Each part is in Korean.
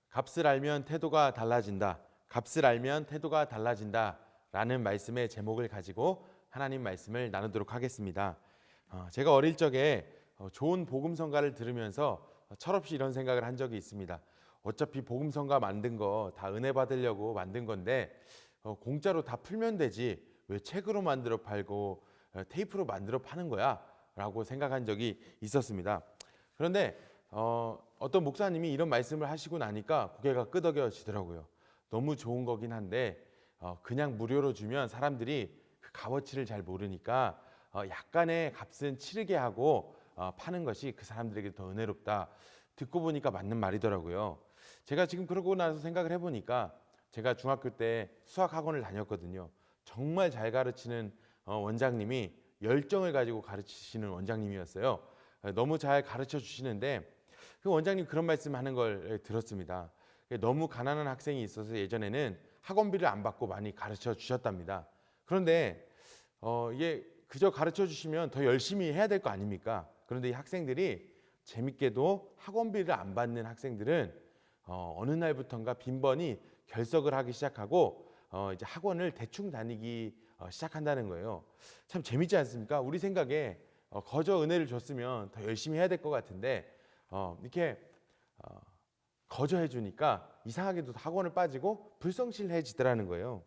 값을 알면 태도가 달라진다. 값을 알면 태도가 달라진다. 라는 말씀의 제목을 가지고 하나님 말씀을 나누도록 하겠습니다. 제가 어릴 적에 좋은 복음성가를 들으면서 철없이 이런 생각을 한 적이 있습니다. 어차피 복음성가 만든 거 다 은혜 받으려고 만든 건데 공짜로 다 풀면 되지 왜 책으로 만들어 팔고 테이프로 만들어 파는 거야? 라고 생각한 적이 있었습니다. 그런데 어떤 목사님이 이런 말씀을 하시고 나니까 고개가 끄덕여지더라고요. 너무 좋은 거긴 한데 그냥 무료로 주면 사람들이 그 값어치를 잘 모르니까 약간의 값은 치르게 하고 파는 것이 그 사람들에게 더 은혜롭다. 듣고 보니까 맞는 말이더라고요. 제가 지금 그러고 나서 생각을 해보니까 제가 중학교 때 수학 학원을 다녔거든요. 정말 잘 가르치는 원장님이 열정을 가지고 가르치시는 원장님이었어요. 너무 잘 가르쳐 주시는데 그 원장님 그런 말씀하는 걸 들었습니다. 너무 가난한 학생이 있어서 예전에는 학원비를 안 받고 많이 가르쳐 주셨답니다. 그런데 이게 그저 가르쳐 주시면 더 열심히 해야 될 거 아닙니까? 그런데 이 학생들이 재밌게도 학원비를 안 받는 학생들은 어느 날부턴가 빈번히 결석을 하기 시작하고 이제 학원을 대충 다니기 시작한다는 거예요. 참 재밌지 않습니까? 우리 생각에 거저 은혜를 줬으면 더 열심히 해야 될 것 같은데 이렇게 거저 해주니까 이상하게도 학원을 빠지고 불성실해지더라는 거예요.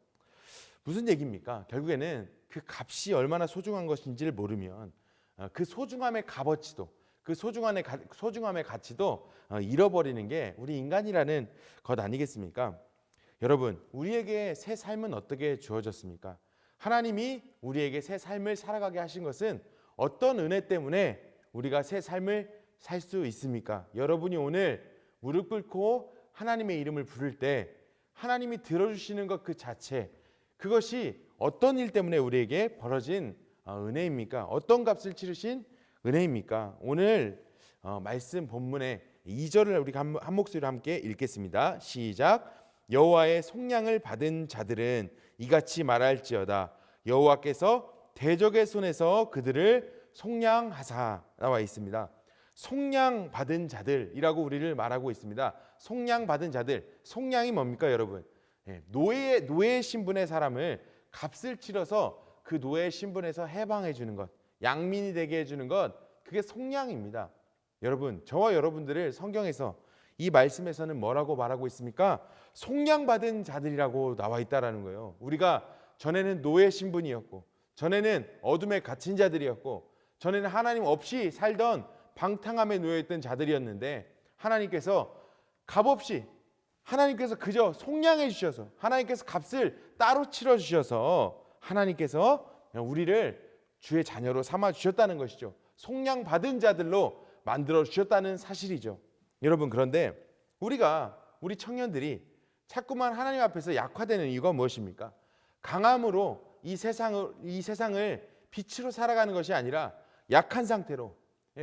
무슨 얘기입니까? 결국에는 그 값이 얼마나 소중한 것인지를 모르면 그 소중함의 값어치도 그 소중함의 가치도 잃어버리는 게 우리 인간이라는 것 아니겠습니까? 여러분, 우리에게 새 삶은 어떻게 주어졌습니까? 하나님이 우리에게 새 삶을 살아가게 하신 것은 어떤 은혜 때문에 우리가 새 삶을 살 수 있습니까? 여러분이 오늘 무릎 꿇고 하나님의 이름을 부를 때 하나님이 들어주시는 것 그 자체, 그것이 어떤 일 때문에 우리에게 벌어진 은혜입니까? 어떤 값을 치르신 은혜입니까? 오늘 말씀 본문의 2절을 우리 한 목소리로 함께 읽겠습니다. 시작. 여호와의 속량을 받은 자들은 이같이 말할지어다. 여호와께서 대적의 손에서 그들을 속량하사. 나와 있습니다. 속량받은 자들이라고 우리를 말하고 있습니다. 속량받은 자들. 속량이 뭡니까, 여러분? 노예 신분의 사람을 값을 치러서 그 노예 신분에서 해방해 주는 것, 양민이 되게 해주는 것, 그게 속량입니다. 여러분, 저와 여러분들을 성경에서 이 말씀에서는 뭐라고 말하고 있습니까? 속량받은 자들이라고 나와 있다라는 거예요. 우리가 전에는 노예 신분이었고, 전에는 어둠에 갇힌 자들이었고, 전에는 하나님 없이 살던 방탕함에 놓여있던 자들이었는데 하나님께서 값없이 하나님께서 그저 속량해 주셔서 하나님께서 값을 따로 치러 주셔서 하나님께서 우리를 주의 자녀로 삼아 주셨다는 것이죠. 속량받은 자들로 만들어 주셨다는 사실이죠. 여러분, 그런데 우리 청년들이 자꾸만 하나님 앞에서 약화되는 이유가 무엇입니까? 강함으로 이 세상을 빛으로 살아가는 것이 아니라 약한 상태로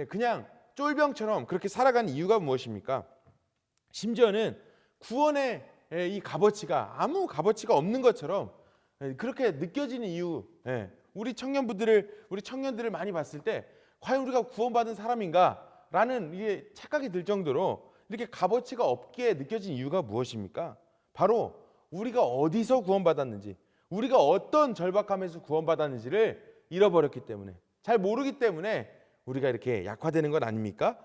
그냥 쫄병처럼 그렇게 살아가는 이유가 무엇입니까? 심지어는 구원의 이 값어치가 아무 값어치가 없는 것처럼 그렇게 느껴지는 이유. 우리 청년들을 많이 봤을 때 과연 우리가 구원받은 사람인가라는 이게 착각이 들 정도로 이렇게 값어치가 없게 느껴진 이유가 무엇입니까? 바로 우리가 어디서 구원받았는지, 우리가 어떤 절박함에서 구원받았는지를 잃어버렸기 때문에, 잘 모르기 때문에 우리가 이렇게 약화되는 것 아닙니까?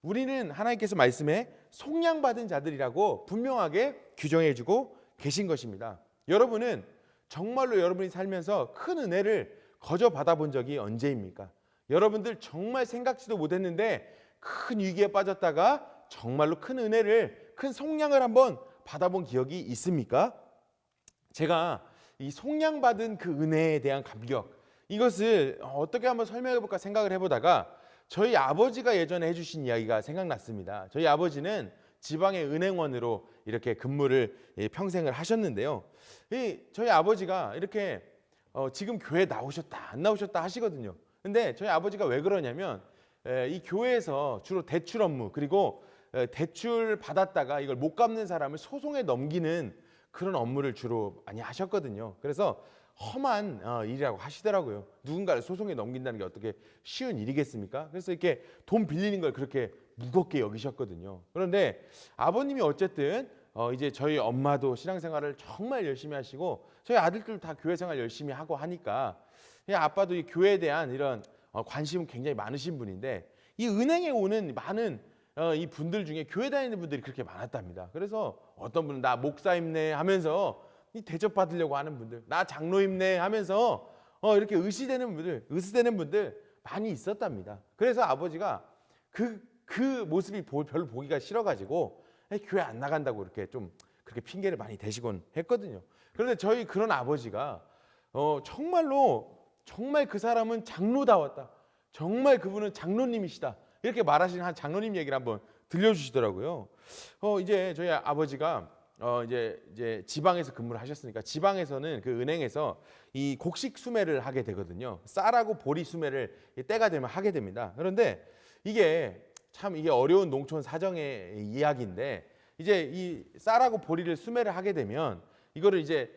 우리는 하나님께서 말씀에 속량받은 자들이라고 분명하게 규정해주고 계신 것입니다. 여러분은 정말로 여러분이 살면서 큰 은혜를 거저 받아본 적이 언제입니까? 여러분들 정말 생각지도 못했는데 큰 위기에 빠졌다가 정말로 큰 은혜를, 큰 속량을 한번 받아본 기억이 있습니까? 제가 이 속량받은 그 은혜에 대한 감격, 이것을 어떻게 한번 설명해 볼까 생각을 해보다가 저희 아버지가 예전에 해주신 이야기가 생각났습니다. 저희 아버지는 지방의 은행원으로 이렇게 근무를 평생을 하셨는데요. 저희 아버지가 이렇게 지금 교회 나오셨다 안 나오셨다 하시거든요. 근데 저희 아버지가 왜 그러냐면 이 교회에서 주로 대출 업무, 그리고 대출 받았다가 이걸 못 갚는 사람을 소송에 넘기는 그런 업무를 주로 많이 하셨거든요. 그래서 험한 일이라고 하시더라고요. 누군가를 소송에 넘긴다는 게 어떻게 쉬운 일이겠습니까? 그래서 이렇게 돈 빌리는 걸 그렇게 무겁게 여기셨거든요. 그런데 아버님이 어쨌든 이제 저희 엄마도 신앙생활을 정말 열심히 하시고 저희 아들들도 다 교회 생활 열심히 하고 하니까 아빠도 이 교회에 대한 이런 관심은 굉장히 많으신 분인데 이 은행에 오는 많은 이 분들 중에 교회 다니는 분들이 그렇게 많았답니다. 그래서 어떤 분은 나 목사임네 하면서 이 대접받으려고 하는 분들, 나 장로임네 하면서 이렇게 의시되는 분들 많이 있었답니다. 그래서 아버지가 그 모습이 별로 보기가 싫어가지고 교회 안 나간다고 이렇게 좀 그렇게 핑계를 많이 대시곤 했거든요. 그런데 저희 그런 아버지가 정말 그 사람은 장로다웠다. 정말 그분은 장로님이시다. 이렇게 말하시는 한 장로님 얘기를 한번 들려주시더라고요. 이제 저희 아버지가 이제 지방에서 근무를 하셨으니까 지방에서는 그 은행에서 이 곡식 수매를 하게 되거든요. 쌀하고 보리 수매를 때가 되면 하게 됩니다. 그런데 이게 어려운 농촌 사정의 이야기인데 이제 이 쌀하고 보리를 수매를 하게 되면 이거를 이제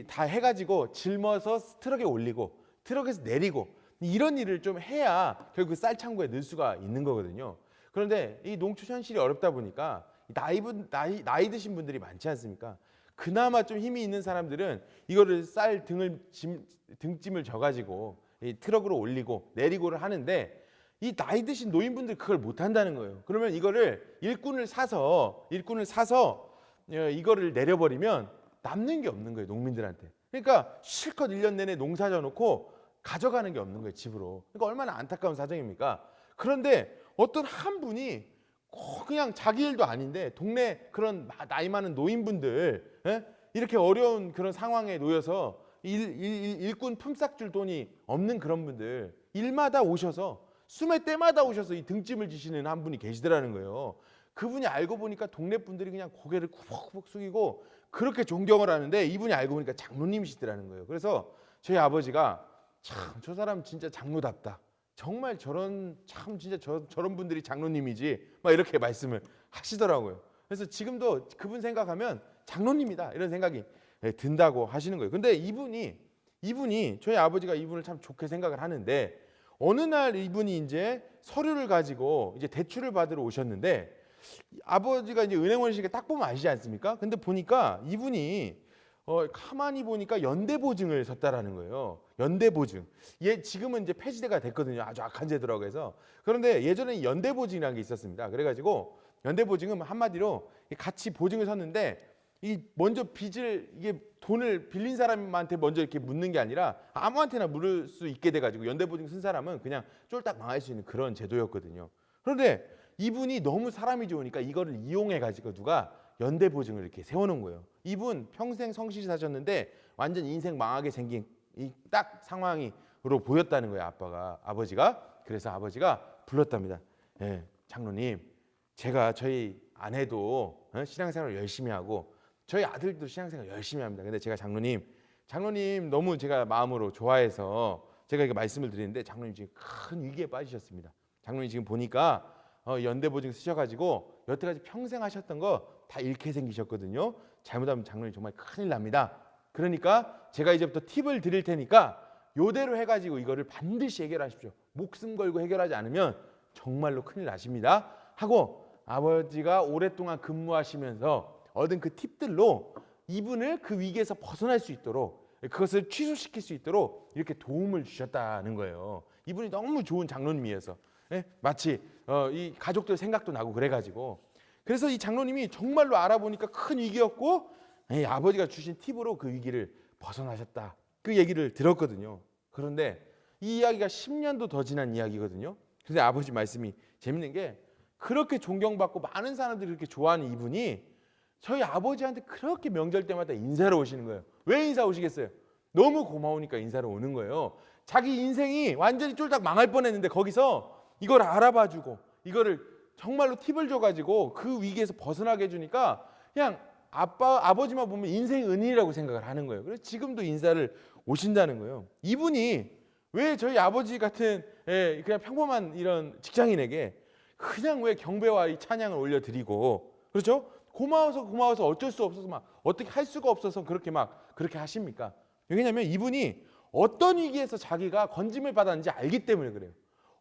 다 해가지고 짊어서 트럭에 올리고 트럭에서 내리고 이런 일을 좀 해야 결국 쌀 창고에 넣을 수가 있는 거거든요. 그런데 이 농촌 현실이 어렵다 보니까 나이 드신 분들이 많지 않습니까? 그나마 좀 힘이 있는 사람들은 이거를 쌀 등짐을 져가지고 이 트럭으로 올리고 내리고를 하는데 이 나이 드신 노인분들 그걸 못 한다는 거예요. 그러면 이거를 일꾼을 사서 이거를 내려버리면 남는 게 없는 거예요, 농민들한테. 그러니까 실컷 1년 내내 농사 져놓고 가져가는 게 없는 거예요, 집으로. 그러니까 얼마나 안타까운 사정입니까? 그런데 어떤 한 분이 그냥 자기 일도 아닌데 동네 그런 나이 많은 노인분들 이렇게 어려운 그런 상황에 놓여서 일꾼 품삯 줄 돈이 없는 그런 분들 일마다 오셔서 수매 때마다 오셔서 이 등짐을 지시는 한 분이 계시더라는 거예요. 그분이 알고 보니까 동네 분들이 그냥 고개를 쿠벅쿠벅 숙이고 그렇게 존경을 하는데 이분이 알고 보니까 장로님이시더라는 거예요. 그래서 저희 아버지가 참 저 사람 진짜 장로답다. 정말 진짜 저런 분들이 장로님이지 막 이렇게 말씀을 하시더라고요. 그래서 지금도 그분 생각하면 장로님이다 이런 생각이 든다고 하시는 거예요. 근데 이분이 저희 아버지가 이분을 참 좋게 생각을 하는데 어느 날 이분이 이제 서류를 가지고 이제 대출을 받으러 오셨는데 아버지가 이제 은행원실에 딱 보면 아시지 않습니까? 근데 보니까 이분이 가만히 보니까 연대보증을 섰다라는 거예요. 연대보증. 지금은 이제 폐지가 됐거든요. 아주 악한 제도라고 해서. 그런데 예전에 연대보증이라는 게 있었습니다. 그래가지고 연대보증은 한마디로 같이 보증을 섰는데 먼저 이게 돈을 빌린 사람한테 먼저 이렇게 묻는 게 아니라 아무한테나 물을 수 있게 돼가지고 연대보증 쓴 사람은 그냥 쫄딱 망할 수 있는 그런 제도였거든요. 그런데 이분이 너무 사람이 좋으니까 이거를 이용해가지고 누가 연대보증을 이렇게 세워놓은 거예요. 이분 평생 성실히 사셨는데 완전 인생 망하게 생긴 이 딱 상황으로 보였다는 거예요. 아버지가. 그래서 아버지가 불렀답니다. 장로님, 제가 저희 아내도 신앙생활을 열심히 하고 저희 아들도 신앙생활 열심히 합니다. 근데 제가 장로님 너무 제가 마음으로 좋아해서 제가 이렇게 말씀을 드리는데 장로님 지금 큰 위기에 빠지셨습니다. 장로님 지금 보니까 연대보증 쓰셔가지고 여태까지 평생 하셨던 거 다 잃게 생기셨거든요. 잘못하면 장로님 정말 큰일 납니다. 그러니까 제가 이제부터 팁을 드릴 테니까 요대로 해가지고 이거를 반드시 해결하십시오. 목숨 걸고 해결하지 않으면 정말로 큰일 나십니다. 하고 아버지가 오랫동안 근무하시면서 얻은 그 팁들로 이분을 그 위기에서 벗어날 수 있도록 그것을 취소시킬 수 있도록 이렇게 도움을 주셨다는 거예요. 이분이 너무 좋은 장로님이어서 마치 이 가족들 생각도 나고 그래가지고 그래서 이 장로님이 정말로 알아보니까 큰 위기였고 아버지가 주신 팁으로 그 위기를 벗어나셨다. 그 얘기를 들었거든요. 그런데 이 이야기가 10년도 더 지난 이야기거든요. 그런데 아버지 말씀이 재밌는 게 그렇게 존경받고 많은 사람들이 그렇게 좋아하는 이분이 저희 아버지한테 그렇게 명절 때마다 인사를 오시는 거예요. 왜 인사 오시겠어요? 너무 고마우니까 인사를 오는 거예요. 자기 인생이 완전히 쫄딱 망할 뻔했는데 거기서 이걸 알아봐주고 이거를 정말로 팁을 줘가지고 그 위기에서 벗어나게 해주니까 그냥 아버지만 보면 인생의 은인이라고 생각을 하는 거예요. 그래서 지금도 인사를 오신다는 거예요. 이분이 왜 저희 아버지 같은 그냥 평범한 이런 직장인에게 그냥 왜 경배와 이 찬양을 올려드리고 그렇죠? 고마워서 어쩔 수 없어서 막 어떻게 할 수가 없어서 그렇게 하십니까? 왜냐하면 이분이 어떤 위기에서 자기가 건짐을 받았는지 알기 때문에 그래요.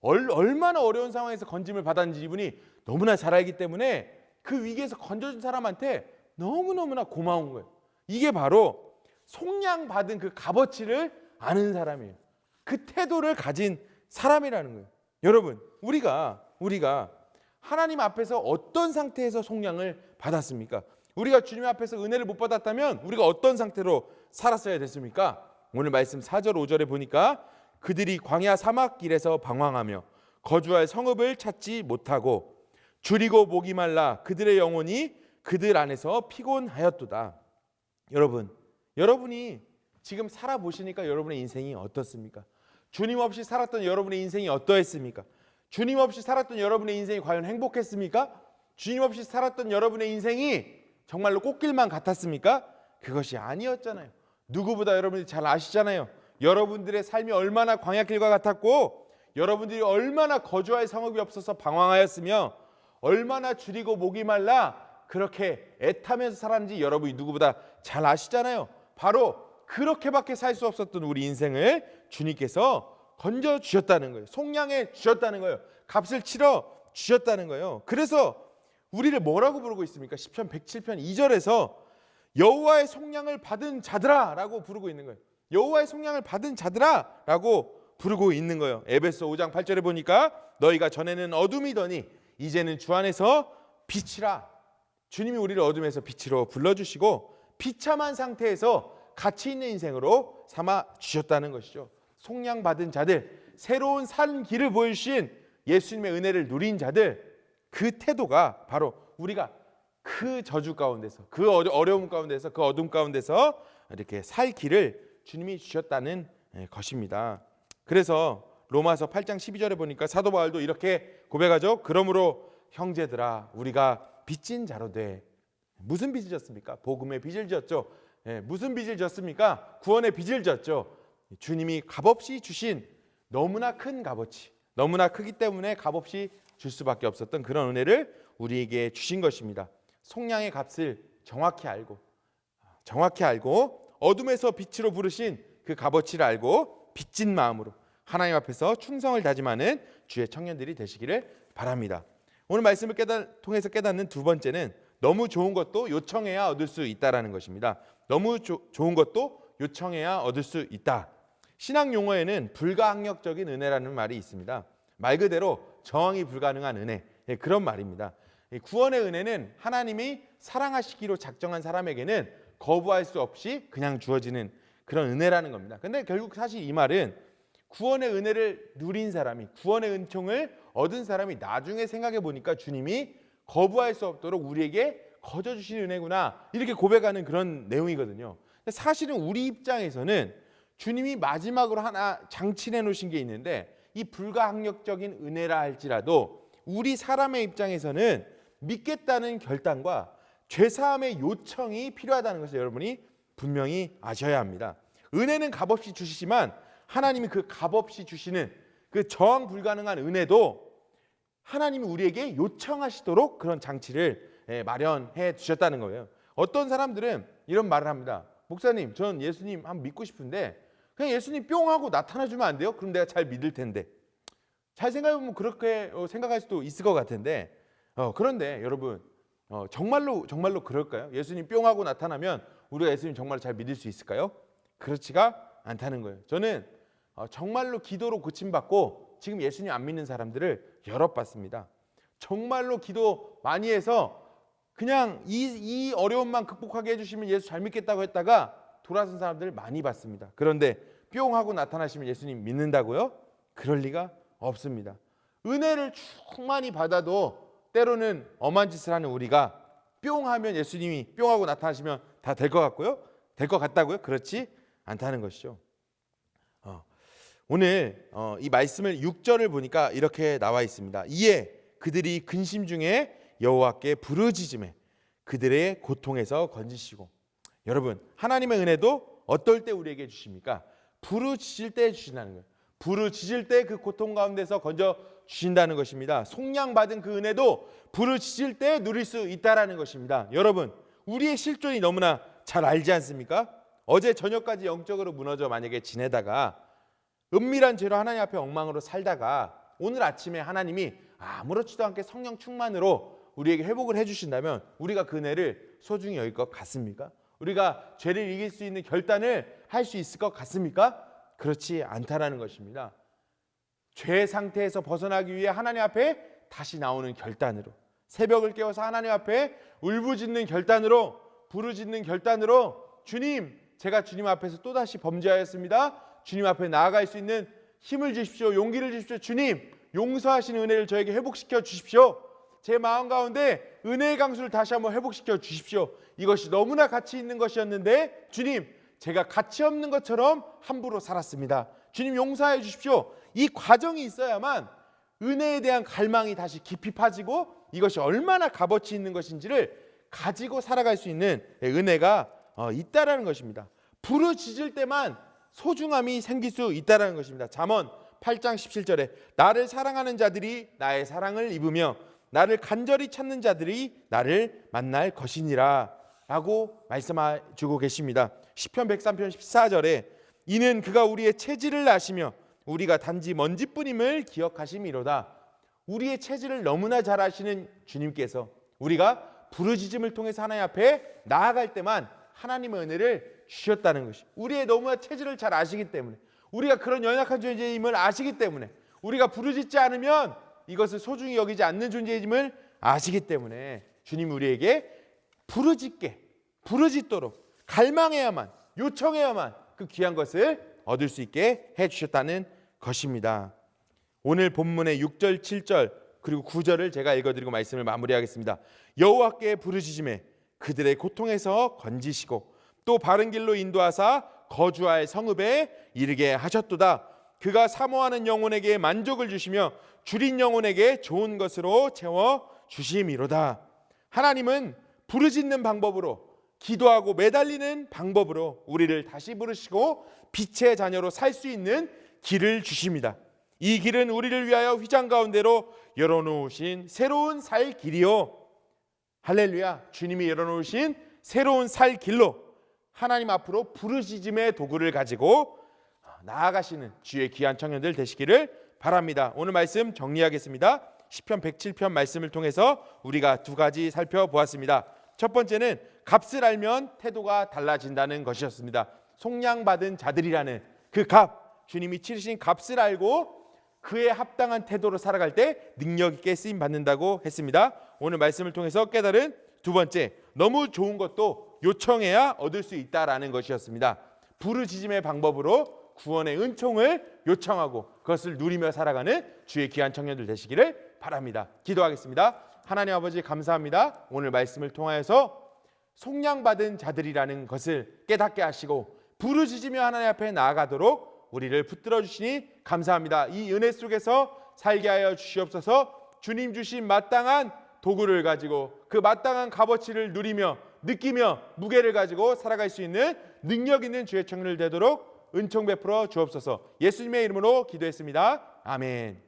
얼마나 어려운 상황에서 건짐을 받았는지 이분이 너무나 잘 알기 때문에 그 위기에서 건져준 사람한테 너무너무나 고마운 거예요. 이게 바로 속량받은 그 값어치를 아는 사람이에요. 그 태도를 가진 사람이라는 거예요. 여러분, 우리가 하나님 앞에서 어떤 상태에서 속량을 받았습니까? 우리가 주님 앞에서 은혜를 못 받았다면 우리가 어떤 상태로 살았어야 됐습니까? 오늘 말씀 4절 5절에 보니까 그들이 광야 사막길에서 방황하며 거주할 성읍을 찾지 못하고 줄이고 목이 말라 그들의 영혼이 그들 안에서 피곤하였도다. 여러분이 지금 살아보시니까 여러분의 인생이 어떻습니까? 주님 없이 살았던 여러분의 인생이 어떠했습니까? 주님 없이 살았던 여러분의 인생이 과연 행복했습니까? 주님 없이 살았던 여러분의 인생이 정말로 꽃길만 같았습니까? 그것이 아니었잖아요. 누구보다 여러분이 잘 아시잖아요. 여러분들의 삶이 얼마나 광야길과 같았고 여러분들이 얼마나 거주할 성읍이 없어서 방황하였으며 얼마나 줄이고 목이 말라 그렇게 애타면서 살았는지 여러분이 누구보다 잘 아시잖아요. 바로 그렇게밖에 살 수 없었던 우리 인생을 주님께서 건져 주셨다는 거예요. 속량해 주셨다는 거예요. 값을 치러 주셨다는 거예요. 그래서 우리를 뭐라고 부르고 있습니까? 시편 107편 2절에서 여호와의 속량을 받은 자들아라고 부르고 있는 거예요. 여호와의 속량을 받은 자들아라고 부르고 있는 거예요. 에베소 5장 8절에 보니까 너희가 전에는 어둠이더니 이제는 주 안에서 빛이라. 주님이 우리를 어둠에서 빛으로 불러주시고 비참한 상태에서 가치 있는 인생으로 삼아 주셨다는 것이죠. 속량받은 자들, 새로운 산 길을 보여주신 예수님의 은혜를 누린 자들, 그 태도가 바로 우리가 그 저주 가운데서, 그 어려움 가운데서, 그 어둠 가운데서 이렇게 살 길을 주님이 주셨다는 것입니다. 그래서 로마서 8장 12절에 보니까 사도 바울도 이렇게 고백하죠. 그러므로 형제들아 우리가 빚진 자로 돼. 무슨 빚을 졌습니까? 복음의 빚을 졌죠. 무슨 빚을 졌습니까? 구원의 빚을 졌죠. 주님이 값없이 주신 너무나 큰 값어치, 너무나 크기 때문에 값없이 줄 수밖에 없었던 그런 은혜를 우리에게 주신 것입니다. 속량의 값을 정확히 알고 어둠에서 빛으로 부르신 그 값어치를 알고 빚진 마음으로 하나님 앞에서 충성을 다짐하는 주의 청년들이 되시기를 바랍니다. 오늘 말씀을 통해서 깨닫는 두 번째는 너무 좋은 것도 요청해야 얻을 수 있다라는 것입니다. 너무 좋은 것도 요청해야 얻을 수 있다. 신학 용어에는 불가항력적인 은혜라는 말이 있습니다. 말 그대로 저항이 불가능한 은혜, 그런 말입니다. 구원의 은혜는 하나님이 사랑하시기로 작정한 사람에게는 거부할 수 없이 그냥 주어지는 그런 은혜라는 겁니다. 근데 결국 사실 이 말은 구원의 은혜를 누린 사람이, 구원의 은총을 얻은 사람이 나중에 생각해 보니까 주님이 거부할 수 없도록 우리에게 거저 주신 은혜구나 이렇게 고백하는 그런 내용이거든요. 근데 사실은 우리 입장에서는 주님이 마지막으로 하나 장치해 놓으신 게 있는데 이 불가항력적인 은혜라 할지라도 우리 사람의 입장에서는 믿겠다는 결단과 죄사함의 요청이 필요하다는 것을 여러분이 분명히 아셔야 합니다. 은혜는 값없이 주시지만 하나님이 그 값없이 주시는 그 저항 불가능한 은혜도 하나님이 우리에게 요청하시도록 그런 장치를 마련해 주셨다는 거예요. 어떤 사람들은 이런 말을 합니다. 목사님, 전 예수님 한번 믿고 싶은데 그냥 예수님 뿅 하고 나타나주면 안 돼요? 그럼 내가 잘 믿을 텐데. 잘 생각해보면 그렇게 생각할 수도 있을 것 같은데 그런데 여러분 정말로 그럴까요? 예수님 뿅 하고 나타나면 우리가 예수님 정말 잘 믿을 수 있을까요? 그렇지가 않다는 거예요. 저는 정말로 기도로 고침받고 지금 예수님 안 믿는 사람들을 여러 봤습니다. 정말로 기도 많이 해서 그냥 이 어려움만 극복하게 해주시면 예수 잘 믿겠다고 했다가 돌아선 사람들을 많이 봤습니다. 그런데 뿅 하고 나타나시면 예수님 믿는다고요? 그럴 리가 없습니다. 은혜를 충만히 받아도 때로는 엄한 짓을 하는 우리가 뿅 하면 예수님이 뿅 하고 나타나시면 다 될 것 같고요? 될 것 같다고요? 그렇지 않다는 것이죠. 오늘 이 말씀을 6절을 보니까 이렇게 나와 있습니다. 이에 그들이 근심 중에 여호와께 부르짖음에 그들의 고통에서 건지시고. 여러분, 하나님의 은혜도 어떨 때 우리에게 주십니까? 부르짖을 때 주신다는 거예요. 부르짖을 때 그 고통 가운데서 건져 주신다는 것입니다. 속량받은 그 은혜도 부르짖을 때 누릴 수 있다라는 것입니다. 여러분, 우리의 실존이 너무나 잘 알지 않습니까? 어제 저녁까지 영적으로 무너져 만약에 지내다가 은밀한 죄로 하나님 앞에 엉망으로 살다가 오늘 아침에 하나님이 아무렇지도 않게 성령 충만으로 우리에게 회복을 해주신다면 우리가 그 은혜를 소중히 여길 것 같습니까? 우리가 죄를 이길 수 있는 결단을 할 수 있을 것 같습니까? 그렇지 않다라는 것입니다. 죄 상태에서 벗어나기 위해 하나님 앞에 다시 나오는 결단으로, 새벽을 깨워서 하나님 앞에 울부짖는 결단으로, 부르짖는 결단으로, 주님, 제가 주님 앞에서 또다시 범죄하였습니다. 주님 앞에 나아갈 수 있는 힘을 주십시오. 용기를 주십시오. 주님, 용서하시는 은혜를 저에게 회복시켜 주십시오. 제 마음 가운데 은혜의 강수를 다시 한번 회복시켜 주십시오. 이것이 너무나 가치 있는 것이었는데 주님, 제가 가치 없는 것처럼 함부로 살았습니다. 주님, 용서해 주십시오. 이 과정이 있어야만 은혜에 대한 갈망이 다시 깊이 파지고 이것이 얼마나 값어치 있는 것인지를 가지고 살아갈 수 있는 은혜가 있다라는 것입니다. 부르짖을 때만 소중함이 생길 수 있다라는 것입니다. 잠언 8장 17절에 나를 사랑하는 자들이 나의 사랑을 입으며 나를 간절히 찾는 자들이 나를 만날 것이니라 라고 말씀해주고 계십니다. 시편 103편 14절에 이는 그가 우리의 체질을 아시며 우리가 단지 먼지뿐임을 기억하심이로다. 우리의 체질을 너무나 잘 아시는 주님께서 우리가 부르짖음을 통해서 하나님 앞에 나아갈 때만 하나님의 은혜를 주셨다는 것이, 우리의 너무나 체질을 잘 아시기 때문에, 우리가 그런 연약한 존재임을 아시기 때문에, 우리가 부르짖지 않으면 이것을 소중히 여기지 않는 존재임을 아시기 때문에 주님이 우리에게 부르짖도록 갈망해야만, 요청해야만 그 귀한 것을 얻을 수 있게 해주셨다는 것입니다. 오늘 본문의 6절, 7절 그리고 9절을 제가 읽어드리고 말씀을 마무리하겠습니다. 여호와께 부르짖음에 그들의 고통에서 건지시고 또 바른 길로 인도하사 거주할 성읍에 이르게 하셨도다. 그가 사모하는 영혼에게 만족을 주시며 줄인 영혼에게 좋은 것으로 채워 주심이로다. 하나님은 부르짖는 방법으로, 기도하고 매달리는 방법으로 우리를 다시 부르시고 빛의 자녀로 살 수 있는 길을 주십니다. 이 길은 우리를 위하여 휘장 가운데로 열어놓으신 새로운 살 길이요. 할렐루야. 주님이 열어놓으신 새로운 살 길로 하나님 앞으로 부르짖음의 도구를 가지고 나아가시는 주의 귀한 청년들 되시기를 바랍니다. 오늘 말씀 정리하겠습니다. 시편 107편 말씀을 통해서 우리가 두 가지 살펴보았습니다. 첫 번째는 값을 알면 태도가 달라진다는 것이었습니다. 속량받은 자들이라는 그 값, 주님이 치르신 값을 알고 그에 합당한 태도로 살아갈 때 능력 있게 쓰임 받는다고 했습니다. 오늘 말씀을 통해서 깨달은 두 번째, 너무 좋은 것도 요청해야 얻을 수 있다라는 것이었습니다. 부르짖음의 방법으로 구원의 은총을 요청하고 그것을 누리며 살아가는 주의 귀한 청년들 되시기를 바랍니다. 기도하겠습니다. 하나님 아버지, 감사합니다. 오늘 말씀을 통하여서 속량받은 자들이라는 것을 깨닫게 하시고 부르짖으며 하나님 앞에 나아가도록 우리를 붙들어 주시니 감사합니다. 이 은혜 속에서 살게 하여 주시옵소서. 주님 주신 마땅한 도구를 가지고 그 마땅한 값어치를 누리며 느끼며 무게를 가지고 살아갈 수 있는 능력 있는 주의 청년들 되도록 은총 베풀어 주옵소서. 예수님의 이름으로 기도했습니다. 아멘.